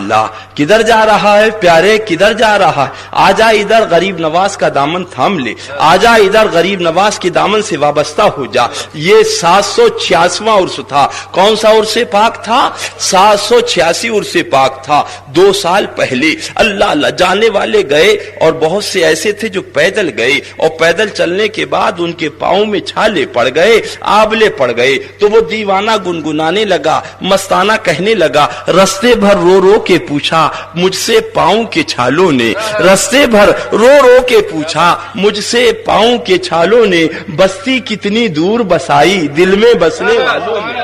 اللہ کدھر جا رہا ہے پیارے کدھر جا رہا ہے؟ آجا ادھر غریب نواز کا دامن تھام لے، آجا ادھر غریب نواز کے دامن سے وابستہ ہو جا۔ یہ 786واں عرس تھا۔ کون سا عرس پاک تھا؟ 786 عرس پاک تھا۔ 2 سال پہلے اللہ اللہ جانے والے گئے، اور بہت سے ایسے تھے جو پیدل گئے، اور پیدل چلنے کے بعد ان کے پاؤں میں چھالے پڑ گئے، آبلے پڑ گئے، تو وہ دیوانہ گنگنانے لگا، مستانہ کہنے لگا، رستے بھر رو رو کے پوچھا مجھ سے پاؤں کے چھالوں نے، رستے بھر رو رو کے پوچھا مجھ سے پاؤں کے چھالوں نے، بستی کتنی دور بسائی دل میں بسنے والوں نے،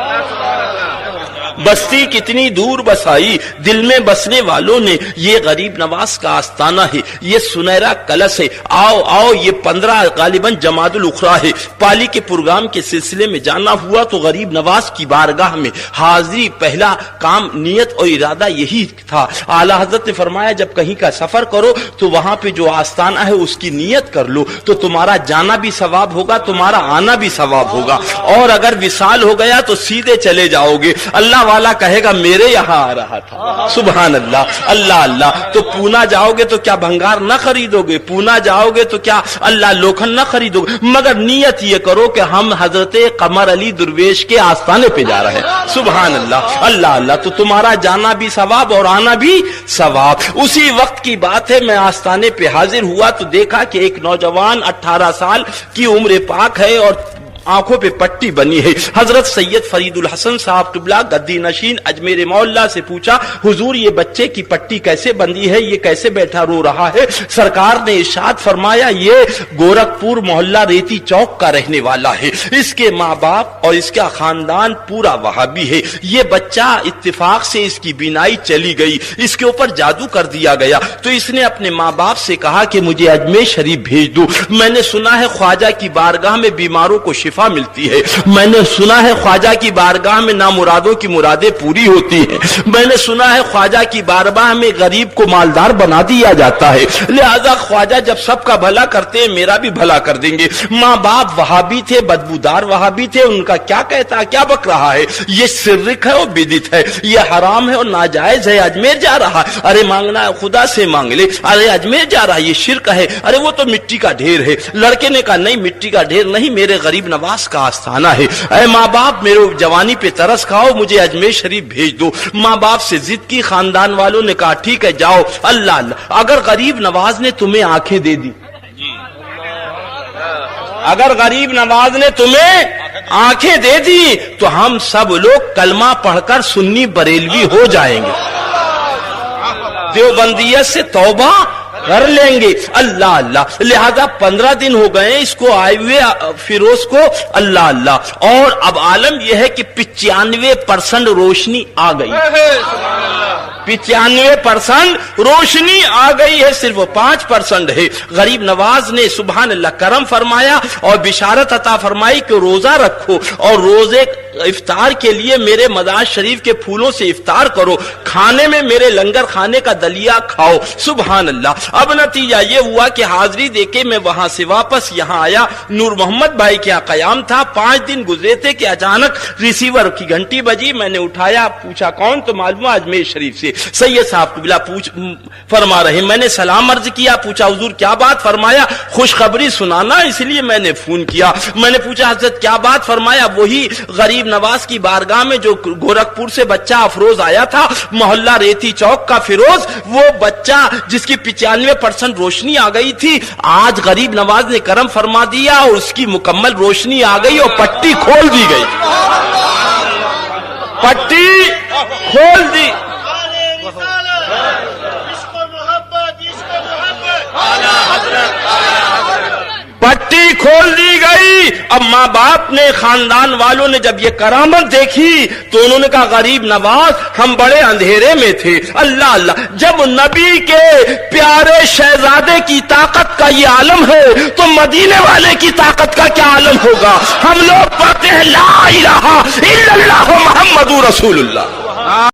بستی کتنی دور بسائی دل میں بسنے والوں نے۔ یہ غریب نواز کا آستانہ ہے، یہ سنہرا کلش ہے۔ آؤ آؤ، یہ 15 غالباً جمادی الاخری ہے، پالی کے پروگرام کے سلسلے میں جانا ہوا تو غریب نواز کی بارگاہ میں حاضری، پہلا کام نیت اور ارادہ یہی تھا۔ اعلیٰ حضرت نے فرمایا جب کہیں کا سفر کرو تو وہاں پہ جو آستانہ ہے اس کی نیت کر لو، تو تمہارا جانا بھی ثواب ہوگا، تمہارا آنا بھی ثواب ہوگا، اور اگر وصال ہو گیا تو سیدھے چلے جاؤ گے۔ اللہ والا کہے گا میرے یہاں آ رہا تھا، سبحان اللہ اللہ اللہ۔ تو پونا جاؤ گے تو کیا بھنگار نہ خریدو گے؟ پونا جاؤ گے تو کیا اللہ لوکھن نہ خریدو گے؟ مگر نیت یہ کرو کہ ہم حضرت قمر علی درویش کے آستانے پہ جا رہے ہیں، سبحان اللہ اللہ اللہ۔ تو تمہارا جانا بھی ثواب اور آنا بھی ثواب۔ اسی وقت کی بات ہے، میں آستانے پہ حاضر ہوا تو دیکھا کہ ایک نوجوان 18 سال کی عمر پاک ہے اور آنکھوں پہ پٹی بنی ہے۔ حضرت سید فرید الحسن صاحب قبلہ گدی نشین اجمیر مولا سے پوچھا حضور یہ بچے کی پٹی کیسے بندی ہے، یہ کیسے بیٹھا رو رہا ہے؟ سرکار نے ارشاد فرمایا یہ گورکھپور محلہ ریتی چوک کا رہنے والا ہے، اس کے ماں باپ اور اس کا خاندان پورا وہابی ہے۔ یہ بچہ اتفاق سے اس کی بینائی چلی گئی، اس کے اوپر جادو کر دیا گیا، تو اس نے اپنے ماں باپ سے کہا کہ مجھے اجمیر شریف بھیج دو، میں نے سنا ہے خواجہ کی بارگاہ میں بیماروں کو شفا ملتی ہے، میں نے سنا ہے خواجہ کی بارگاہ میں نامرادوں کی مرادیں پوری ہوتی ہیں، میں نے سنا ہے خواجہ کی بارگاہ میں غریب کو مالدار بنا دیا جاتا ہے، لہذا خواجہ جب سب کا بھلا کرتے ہیں میرا بھی بھلا کر دیں گے۔ ماں باپ وہابی تھے، بدبودار وہابی تھے، ان کا کیا کہتا کیا بک رہا ہے؟ یہ شرک ہے اور بدعت ہے، یہ حرام ہے اور ناجائز ہے، اجمیر جا رہا ہے، ارے مانگنا ہے خدا سے مانگ لے، ارے اجمیر جا رہا ہے یہ شرک ہے، ارے وہ تو مٹی کا ڈھیر ہے۔ لڑکے نے کہا نہیں مٹی کا ڈھیر نہیں، میرے غریب نواز کا آستانہ ہے، اے ماں باپ میرے جوانی پہ ترس کھاؤ، مجھے اجمیر شریف بھیج دو۔ ماں باپ سے ضد کی، خاندان والوں نے کہا ٹھیک ہے جاؤ۔ اللہ اللہ، اگر غریب نواز نے تمہیں آنکھیں دے دی، اگر غریب نواز نے تمہیں آنکھیں دے دی تو ہم سب لوگ کلمہ پڑھ کر سنی بریلوی ہو جائیں گے، دیوبندیت سے توبہ کر لیں گے۔ اللہ اللہ، لہذا 15 دن ہو گئے اس کو آئے ہوئے فیروز کو، اللہ اللہ، اور اب عالم یہ ہے کہ 95% روشنی آ گئی، 95% روشنی آ گئی ہے، صرف 5% ہے۔ غریب نواز نے سبحان اللہ کرم فرمایا اور بشارت عطا فرمائی کہ روزہ رکھو اور روزے افطار کے لیے میرے مزار شریف کے پھولوں سے افطار کرو، کھانے میں میرے لنگر کھانے کا دلیا کھاؤ، سبحان اللہ۔ اب نتیجہ یہ ہوا کہ حاضری دے کے میں وہاں سے واپس یہاں آیا، نور محمد بھائی کیا قیام تھا، 5 دن گزرے تھے کہ اچانک ریسیور کی گھنٹی بجی، میں نے اٹھایا، پوچھا کون؟ تو معلوم اجمیر شریف سے سید صاحب قبلہ فرما رہے، میں نے سلام عرض کیا، پوچھا حضور کیا بات؟ فرمایا خوشخبری سنانا اس لیے میں نے فون کیا۔ میں نے پوچھا حضرت کیا بات؟ فرمایا وہی غریب نواز کی بارگاہ میں جو گورکھپور سے بچہ افروز آیا تھا، محلہ ریتی چوک کا فیروز، وہ بچہ جس کی 95% روشنی آ گئی تھی، آج غریب نواز نے کرم فرما دیا اور اس کی مکمل روشنی آ گئی اور پٹی کھول دی گئی، پٹی کھول دی۔ پٹی کھول دی گئی۔ اب ماں باپ نے، خاندان والوں نے جب یہ کرامت دیکھی تو انہوں نے کہا غریب نواز ہم بڑے اندھیرے میں تھے، اللہ اللہ، جب نبی کے پیارے شہزادے کی طاقت کا یہ عالم ہے تو مدینے والے کی طاقت کا کیا عالم ہوگا؟ ہم لوگ پڑھتے ہیں لا الہ الا اللہ محمد رسول اللہ۔